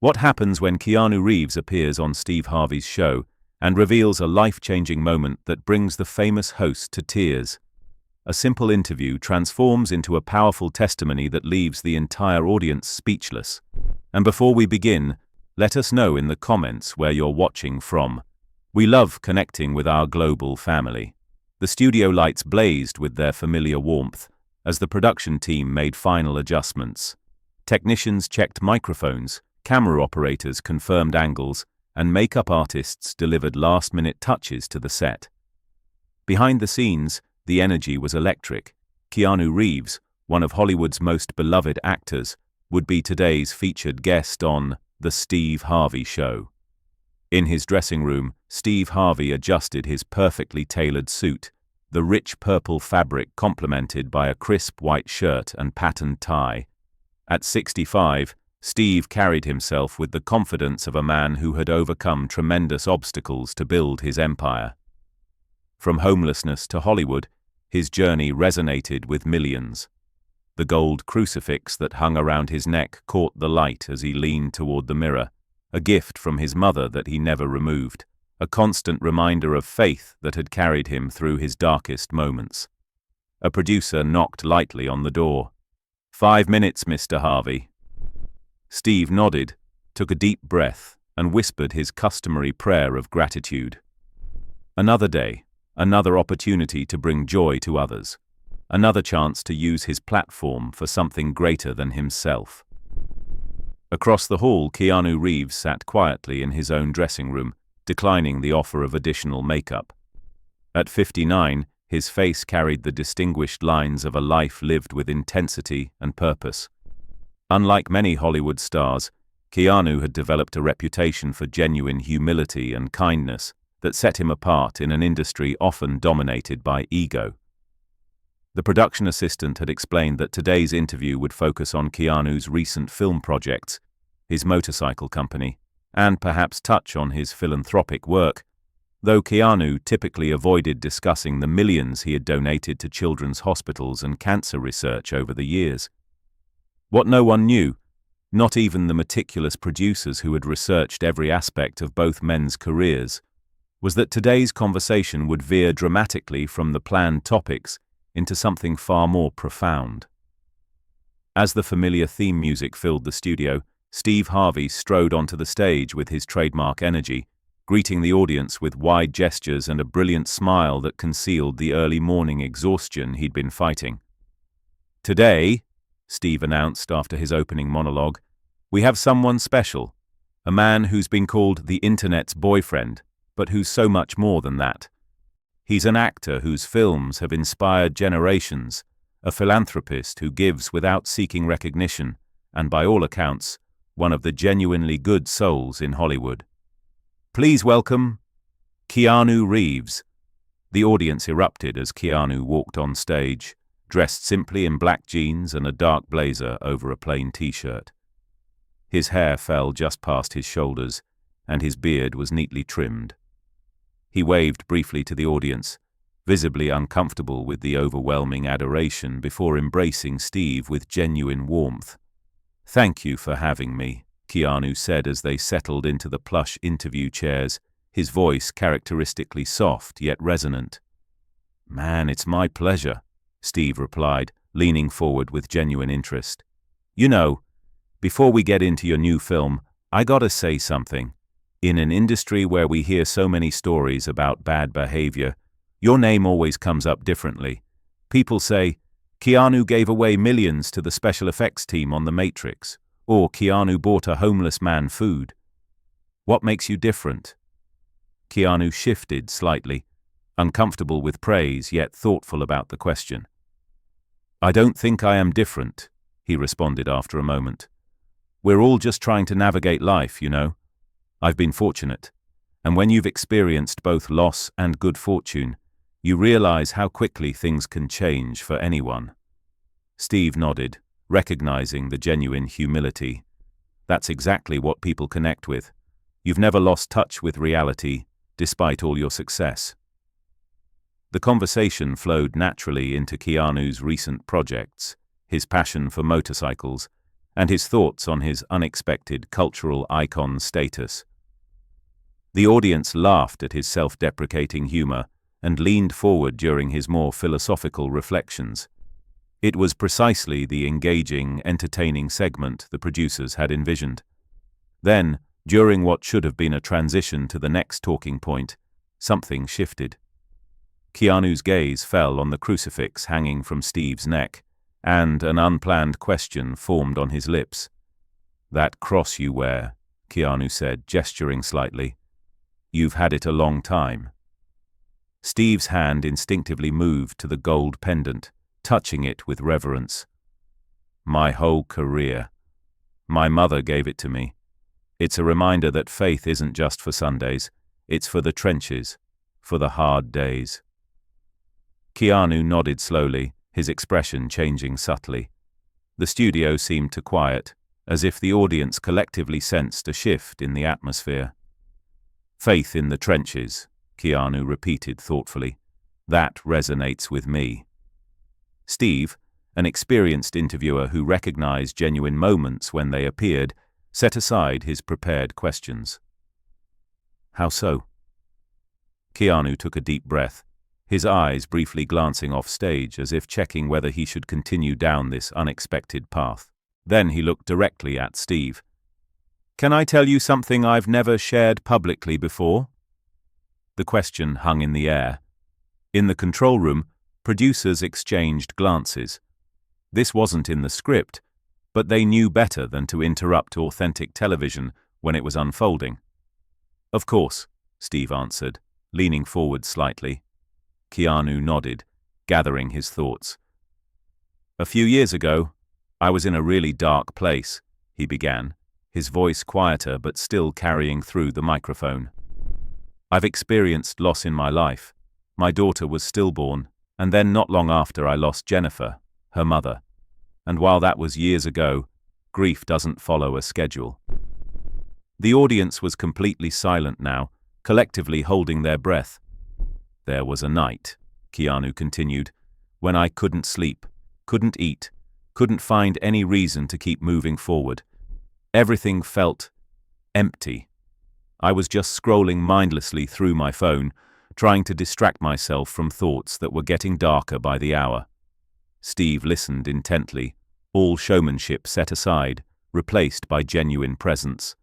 What happens when Keanu Reeves appears on Steve Harvey's show and reveals a life-changing moment that brings the famous host to tears? A simple interview transforms into a powerful testimony that leaves the entire audience speechless. And before we begin, let us know in the comments where you're watching from. We love connecting with our global family. The studio lights blazed with their familiar warmth as the production team made final adjustments. Technicians checked microphones, camera operators confirmed angles, and makeup artists delivered last-minute touches to the set. Behind the scenes, the energy was electric. Keanu Reeves, one of Hollywood's most beloved actors, would be today's featured guest on The Steve Harvey Show. In his dressing room, Steve Harvey adjusted his perfectly tailored suit, the rich purple fabric complemented by a crisp white shirt and patterned tie. At 65, Steve carried himself with the confidence of a man who had overcome tremendous obstacles to build his empire. From homelessness to Hollywood, his journey resonated with millions. The gold crucifix that hung around his neck caught the light as he leaned toward the mirror, a gift from his mother that he never removed, a constant reminder of faith that had carried him through his darkest moments. A producer knocked lightly on the door. "5 minutes, Mr. Harvey." Steve nodded, took a deep breath, and whispered his customary prayer of gratitude. Another day, another opportunity to bring joy to others, another chance to use his platform for something greater than himself. Across the hall, Keanu Reeves sat quietly in his own dressing room, declining the offer of additional makeup. At 59, his face carried the distinguished lines of a life lived with intensity and purpose. Unlike many Hollywood stars, Keanu had developed a reputation for genuine humility and kindness that set him apart in an industry often dominated by ego. The production assistant had explained that today's interview would focus on Keanu's recent film projects, his motorcycle company, and perhaps touch on his philanthropic work, though Keanu typically avoided discussing the millions he had donated to children's hospitals and cancer research over the years. What no one knew, not even the meticulous producers who had researched every aspect of both men's careers, was that today's conversation would veer dramatically from the planned topics into something far more profound. As the familiar theme music filled the studio, Steve Harvey strode onto the stage with his trademark energy, greeting the audience with wide gestures and a brilliant smile that concealed the early morning exhaustion he'd been fighting. "Today," Steve announced after his opening monologue, "we have someone special, a man who's been called the internet's boyfriend, but who's so much more than that. He's an actor whose films have inspired generations, a philanthropist who gives without seeking recognition, and by all accounts, one of the genuinely good souls in Hollywood. Please welcome Keanu Reeves." The audience erupted as Keanu walked on stage, dressed simply in black jeans and a dark blazer over a plain t-shirt. His hair fell just past his shoulders, and his beard was neatly trimmed. He waved briefly to the audience, visibly uncomfortable with the overwhelming adoration before embracing Steve with genuine warmth. "Thank you for having me," Keanu said as they settled into the plush interview chairs, his voice characteristically soft yet resonant. "Man, it's my pleasure," Steve replied, leaning forward with genuine interest. "You know, before we get into your new film, I gotta say something. In an industry where we hear so many stories about bad behavior, your name always comes up differently. People say, Keanu gave away millions to the special effects team on The Matrix, or Keanu bought a homeless man food. What makes you different?" Keanu shifted slightly, uncomfortable with praise yet thoughtful about the question. "I don't think I am different," he responded after a moment. "We're all just trying to navigate life, you know. I've been fortunate, and when you've experienced both loss and good fortune, you realize how quickly things can change for anyone." Steve nodded, recognizing the genuine humility. "That's exactly what people connect with. You've never lost touch with reality, despite all your success." The conversation flowed naturally into Keanu's recent projects, his passion for motorcycles, and his thoughts on his unexpected cultural icon status. The audience laughed at his self-deprecating humor and leaned forward during his more philosophical reflections. It was precisely the engaging, entertaining segment the producers had envisioned. Then, during what should have been a transition to the next talking point, something shifted. Keanu's gaze fell on the crucifix hanging from Steve's neck, and an unplanned question formed on his lips. "That cross you wear," Keanu said, gesturing slightly. "You've had it a long time." Steve's hand instinctively moved to the gold pendant, touching it with reverence. "My whole career. My mother gave it to me. It's a reminder that faith isn't just for Sundays, it's for the trenches, for the hard days." Keanu nodded slowly, his expression changing subtly. The studio seemed to quiet, as if the audience collectively sensed a shift in the atmosphere. "Faith in the trenches," Keanu repeated thoughtfully. "That resonates with me." Steve, an experienced interviewer who recognized genuine moments when they appeared, set aside his prepared questions. "How so?" Keanu took a deep breath, his eyes briefly glancing off stage as if checking whether he should continue down this unexpected path. Then he looked directly at Steve. "Can I tell you something I've never shared publicly before?" The question hung in the air. In the control room, producers exchanged glances. This wasn't in the script, but they knew better than to interrupt authentic television when it was unfolding. "Of course," Steve answered, leaning forward slightly. Keanu nodded, gathering his thoughts. "A few years ago, I was in a really dark place," he began, his voice quieter but still carrying through the microphone. "I've experienced loss in my life. My daughter was stillborn, and then not long after I lost Jennifer, her mother. And while that was years ago, grief doesn't follow a schedule." The audience was completely silent now, collectively holding their breath. "There was a night," Keanu continued, "when I couldn't sleep, couldn't eat, couldn't find any reason to keep moving forward. Everything felt empty. I was just scrolling mindlessly through my phone, trying to distract myself from thoughts that were getting darker by the hour." Steve listened intently, all showmanship set aside, replaced by genuine presence.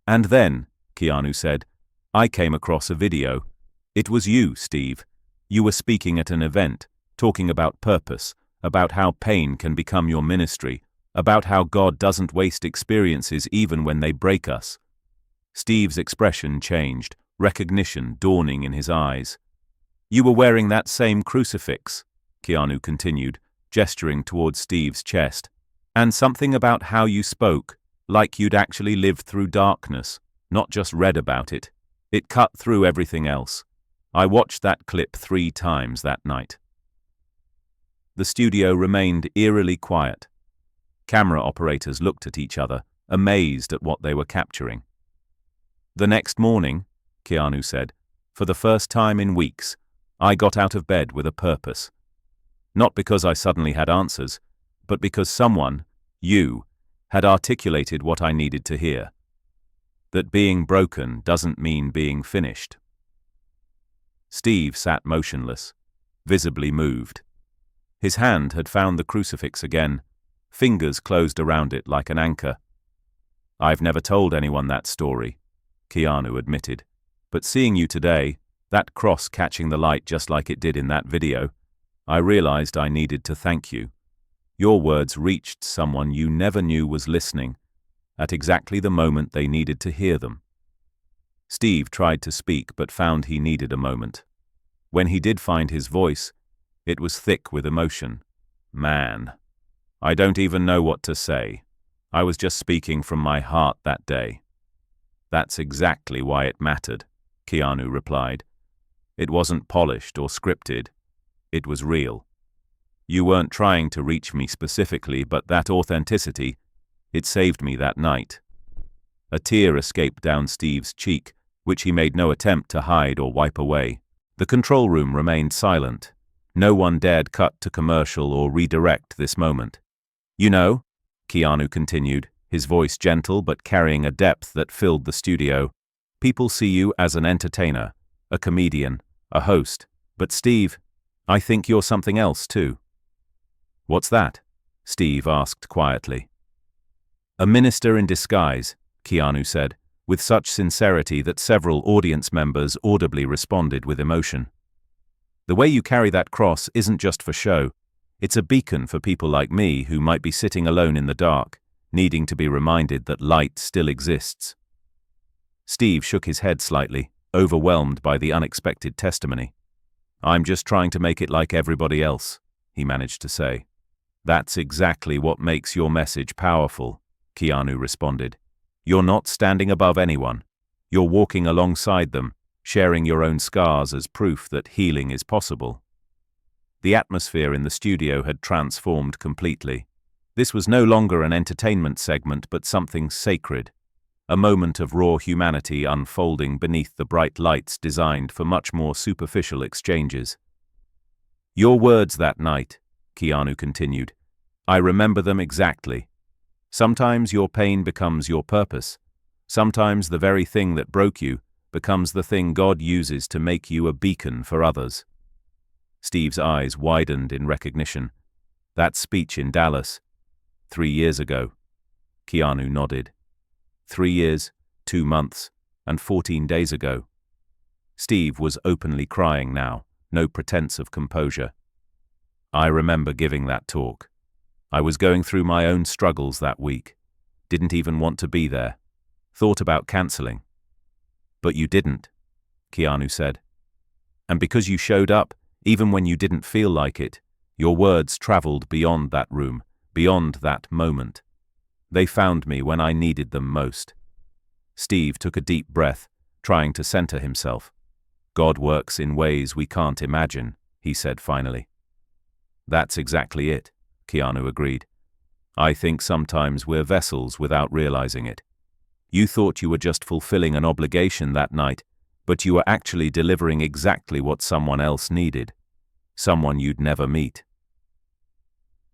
"And then," Keanu said, "I came across a video. It was you, Steve. You were speaking at an event, talking about purpose, about how pain can become your ministry, about how God doesn't waste experiences even when they break us." Steve's expression changed, recognition dawning in his eyes. "You were wearing that same crucifix," Keanu continued, gesturing towards Steve's chest. "And something about how you spoke, like you'd actually lived through darkness, not just read about it. It cut through everything else. I watched that clip 3 times that night." The studio remained eerily quiet. Camera operators looked at each other, amazed at what they were capturing. "The next morning," Keanu said, "for the first time in weeks, I got out of bed with a purpose. Not because I suddenly had answers, but because someone, you, had articulated what I needed to hear. That being broken doesn't mean being finished." Steve sat motionless, visibly moved. His hand had found the crucifix again, fingers closed around it like an anchor. "I've never told anyone that story," Keanu admitted, "but seeing you today, that cross catching the light just like it did in that video, I realized I needed to thank you. Your words reached someone you never knew was listening, at exactly the moment they needed to hear them." Steve tried to speak but found he needed a moment. When he did find his voice, it was thick with emotion. "Man, I don't even know what to say. I was just speaking from my heart that day." "That's exactly why it mattered," Keanu replied. "It wasn't polished or scripted. It was real. You weren't trying to reach me specifically, but that authenticity, it saved me that night." A tear escaped down Steve's cheek, which he made no attempt to hide or wipe away. The control room remained silent. No one dared cut to commercial or redirect this moment. "You know," Keanu continued, his voice gentle but carrying a depth that filled the studio. People see you as an entertainer, a comedian, a host. But Steve, I think you're something else too. What's that? Steve asked quietly. A minister in disguise, Keanu said, with such sincerity that several audience members audibly responded with emotion. The way you carry that cross isn't just for show. It's a beacon for people like me who might be sitting alone in the dark, needing to be reminded that light still exists. Steve shook his head slightly, overwhelmed by the unexpected testimony. I'm just trying to make it like everybody else, he managed to say. That's exactly what makes your message powerful, Keanu responded. You're not standing above anyone. You're walking alongside them, sharing your own scars as proof that healing is possible. The atmosphere in the studio had transformed completely. This was no longer an entertainment segment but something sacred, a moment of raw humanity unfolding beneath the bright lights designed for much more superficial exchanges. Your words that night, Keanu continued, I remember them exactly. Sometimes your pain becomes your purpose. Sometimes the very thing that broke you becomes the thing God uses to make you a beacon for others. Steve's eyes widened in recognition. That speech in Dallas, 3 years ago. Keanu nodded. 3 years, 2 months, and 14 days ago. Steve was openly crying now, no pretense of composure. I remember giving that talk. I was going through my own struggles that week. Didn't even want to be there. Thought about canceling. But you didn't, Keanu said. And because you showed up, even when you didn't feel like it, your words traveled beyond that room, beyond that moment. They found me when I needed them most. Steve took a deep breath, trying to center himself. God works in ways we can't imagine, he said finally. That's exactly it, Keanu agreed. I think sometimes we're vessels without realizing it. You thought you were just fulfilling an obligation that night, but you were actually delivering exactly what someone else needed. Someone you'd never meet.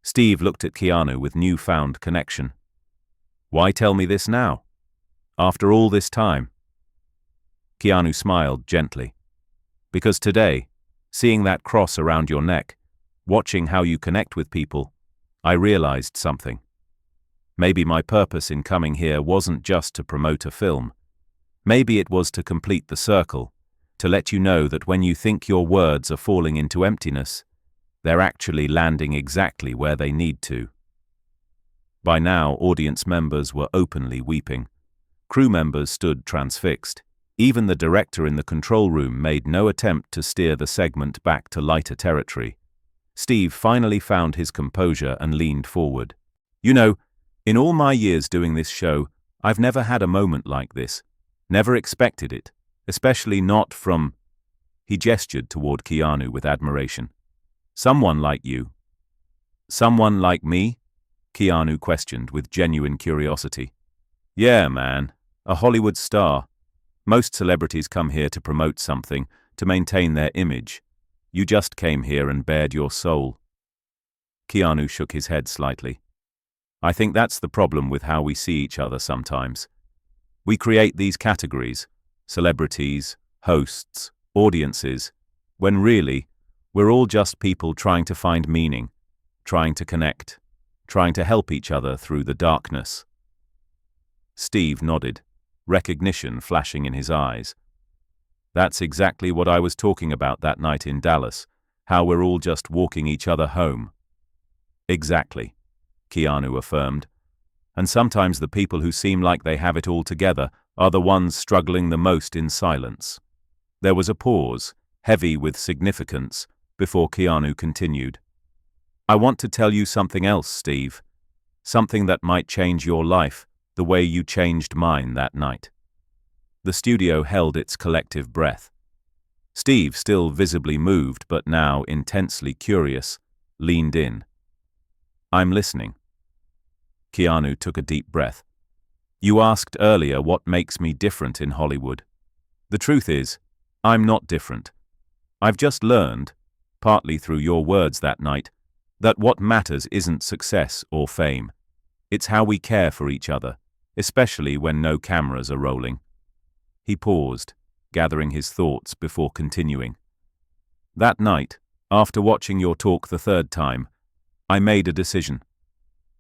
Steve looked at Keanu with newfound connection. Why tell me this now? After all this time? Keanu smiled gently. Because today, seeing that cross around your neck, watching how you connect with people, I realized something. Maybe my purpose in coming here wasn't just to promote a film. Maybe it was to complete the circle, to let you know that when you think your words are falling into emptiness, they're actually landing exactly where they need to. By now, audience members were openly weeping. Crew members stood transfixed. Even the director in the control room made no attempt to steer the segment back to lighter territory. Steve finally found his composure and leaned forward. You know, in all my years doing this show, I've never had a moment like this. Never expected it, especially not from... He gestured toward Keanu with admiration. Someone like you. Someone like me? Keanu questioned with genuine curiosity. Yeah, man. A Hollywood star. Most celebrities come here to promote something, to maintain their image. You just came here and bared your soul. Keanu shook his head slightly. I think that's the problem with how we see each other sometimes. We create these categories, celebrities, hosts, audiences, when really, we're all just people trying to find meaning, trying to connect, trying to help each other through the darkness. Steve nodded, recognition flashing in his eyes. That's exactly what I was talking about that night in Dallas, how we're all just walking each other home. Exactly, Keanu affirmed. And sometimes the people who seem like they have it all together are the ones struggling the most in silence. There was a pause, heavy with significance, before Keanu continued. I want to tell you something else, Steve. Something that might change your life, the way you changed mine that night. The studio held its collective breath. Steve, still visibly moved but now intensely curious, leaned in. I'm listening. Keanu took a deep breath. You asked earlier what makes me different in Hollywood. The truth is, I'm not different. I've just learned, partly through your words that night, that what matters isn't success or fame. It's how we care for each other, especially when no cameras are rolling." He paused, gathering his thoughts before continuing. "That night, after watching your talk the third time, I made a decision.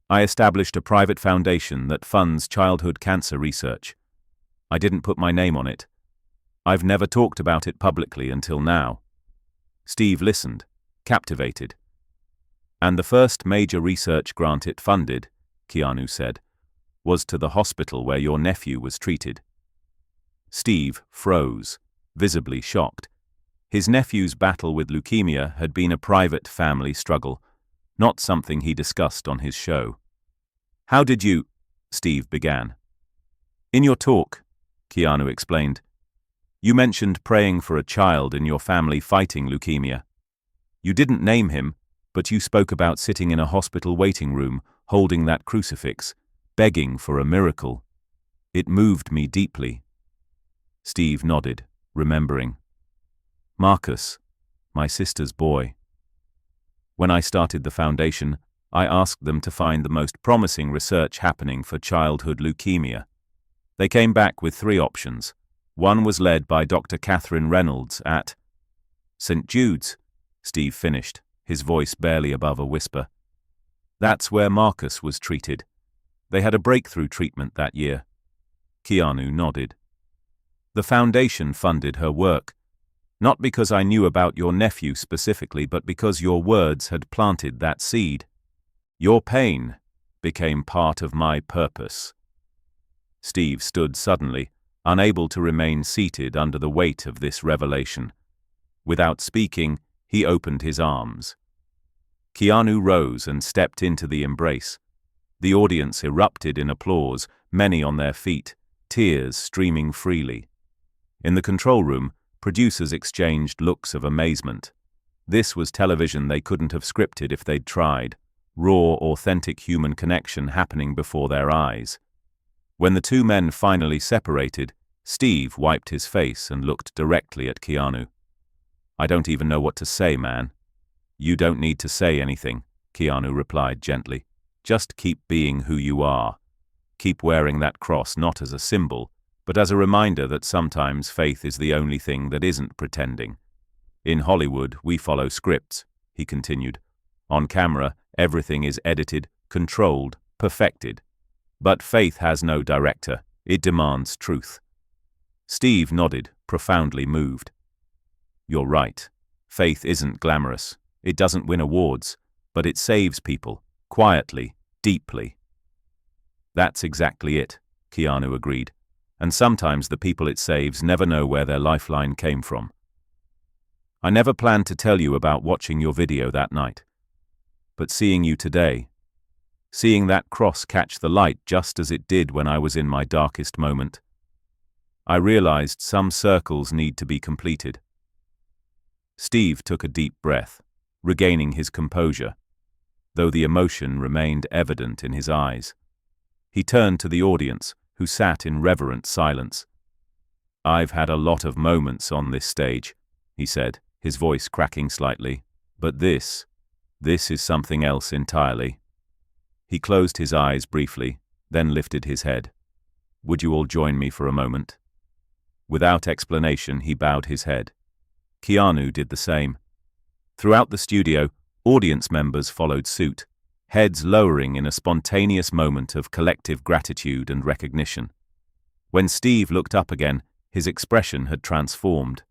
I established a private foundation that funds childhood cancer research. I didn't put my name on it. I've never talked about it publicly until now." Steve listened, captivated. "And the first major research grant it funded," Keanu said, "was to the hospital where your nephew was treated." Steve froze, visibly shocked. His nephew's battle with leukemia had been a private family struggle, not something he discussed on his show. "How did you—" Steve began. "In your talk," Keanu explained, "you mentioned praying for a child in your family fighting leukemia. You didn't name him, but you spoke about sitting in a hospital waiting room, holding that crucifix, begging for a miracle. It moved me deeply." Steve nodded, remembering. "Marcus, my sister's boy. When I started the foundation, I asked them to find the most promising research happening for childhood leukemia. They came back with 3 options. One was led by Dr. Catherine Reynolds at St. Jude's," Steve finished, his voice barely above a whisper. "That's where Marcus was treated. They had a breakthrough treatment that year." Keanu nodded. "The foundation funded her work, not because I knew about your nephew specifically, but because your words had planted that seed. Your pain became part of my purpose." Steve stood suddenly, unable to remain seated under the weight of this revelation. Without speaking, he opened his arms. Keanu rose and stepped into the embrace. The audience erupted in applause, many on their feet, tears streaming freely. In the control room, producers exchanged looks of amazement. This was television they couldn't have scripted if they'd tried. Raw, authentic human connection happening before their eyes. When the 2 men finally separated, Steve wiped his face and looked directly at Keanu. "I don't even know what to say, man." "You don't need to say anything," Keanu replied gently. "Just keep being who you are. Keep wearing that cross not as a symbol, but as a reminder that sometimes faith is the only thing that isn't pretending. In Hollywood, we follow scripts," he continued. "On camera, everything is edited, controlled, perfected. But faith has no director. It demands truth." Steve nodded, profoundly moved. "You're right. Faith isn't glamorous. It doesn't win awards, but it saves people, quietly, deeply." "That's exactly it," Keanu agreed. "And sometimes the people it saves never know where their lifeline came from." "I never planned to tell you about watching your video that night. But seeing you today, seeing that cross catch the light just as it did when I was in my darkest moment, I realized some circles need to be completed." Steve took a deep breath, regaining his composure, though the emotion remained evident in his eyes. He turned to the audience, who sat in reverent silence. "I've had a lot of moments on this stage," he said, his voice cracking slightly. "But this is something else entirely." He closed his eyes briefly, then lifted his head. "Would you all join me for a moment?" Without explanation, he bowed his head. Keanu did the same. Throughout the studio, audience members followed suit, heads lowering in a spontaneous moment of collective gratitude and recognition. When Steve looked up again, his expression had transformed.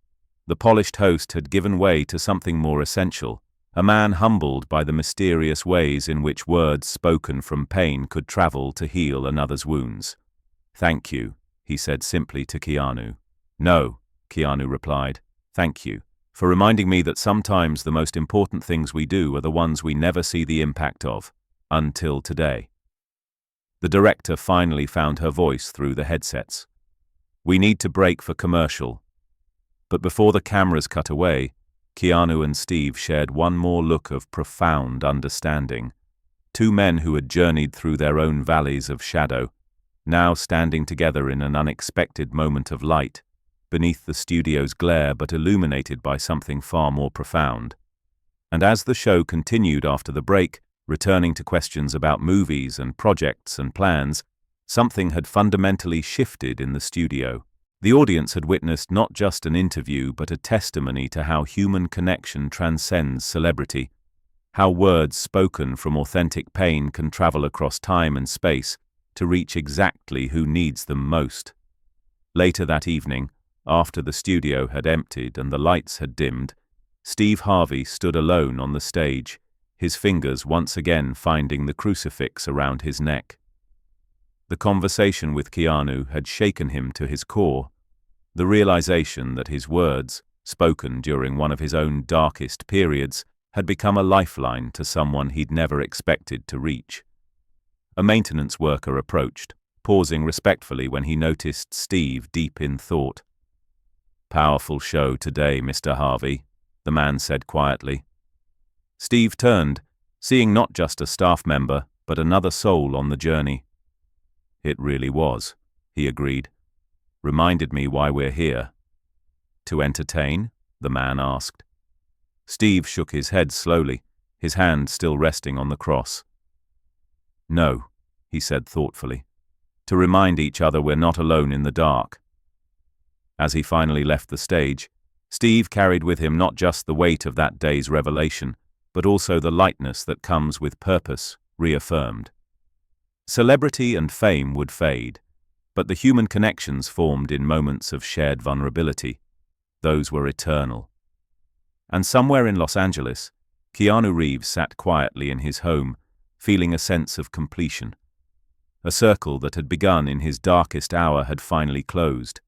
The polished host had given way to something more essential, a man humbled by the mysterious ways in which words spoken from pain could travel to heal another's wounds. "Thank you," he said simply to Keanu. "No," Keanu replied, "thank you, for reminding me that sometimes the most important things we do are the ones we never see the impact of, until today." The director finally found her voice through the headsets. "We need to break for commercial." But before the cameras cut away, Keanu and Steve shared one more look of profound understanding. 2 men who had journeyed through their own valleys of shadow, now standing together in an unexpected moment of light, beneath the studio's glare but illuminated by something far more profound. And as the show continued after the break, Returning to questions about movies and projects and plans, something had fundamentally shifted in the studio. The audience had witnessed not just an interview but a testimony to how human connection transcends celebrity, how words spoken from authentic pain can travel across time and space to reach exactly who needs them most. Later that evening, after the studio had emptied and the lights had dimmed, Steve Harvey stood alone on the stage, his fingers once again finding the crucifix around his neck. The conversation with Keanu had shaken him to his core, the realization that his words, spoken during one of his own darkest periods, had become a lifeline to someone he'd never expected to reach. A maintenance worker approached, pausing respectfully when he noticed Steve deep in thought. "Powerful show today, Mr. Harvey," the man said quietly. Steve turned, seeing not just a staff member, but another soul on the journey. "It really was," he agreed. "Reminded me why we're here." "To entertain?" the man asked. Steve shook his head slowly, his hand still resting on the cross. "No," he said thoughtfully. "To remind each other we're not alone in the dark." As he finally left the stage, Steve carried with him not just the weight of that day's revelation, but also the lightness that comes with purpose, reaffirmed. Celebrity and fame would fade, but the human connections formed in moments of shared vulnerability, those were eternal. And somewhere in Los Angeles, Keanu Reeves sat quietly in his home, feeling a sense of completion. A circle that had begun in his darkest hour had finally closed.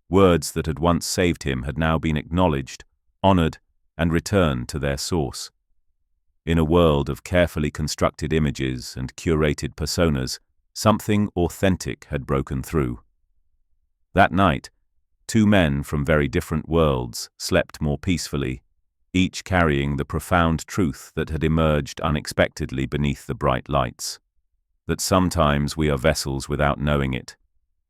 Words that had once saved him had now been acknowledged, honored, and returned to their source. In a world of carefully constructed images and curated personas, something authentic had broken through. That night, two men from very different worlds slept more peacefully, each carrying the profound truth that had emerged unexpectedly beneath the bright lights. That sometimes we are vessels without knowing it,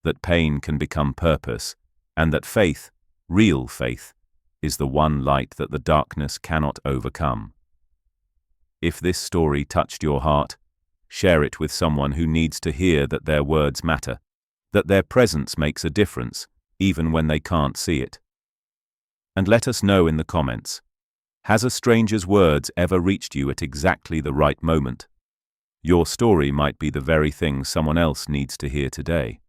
that pain can become purpose, and that faith, real faith, is the one light that the darkness cannot overcome. If this story touched your heart, share it with someone who needs to hear that their words matter, that their presence makes a difference, even when they can't see it. And let us know in the comments, has a stranger's words ever reached you at exactly the right moment? Your story might be the very thing someone else needs to hear today.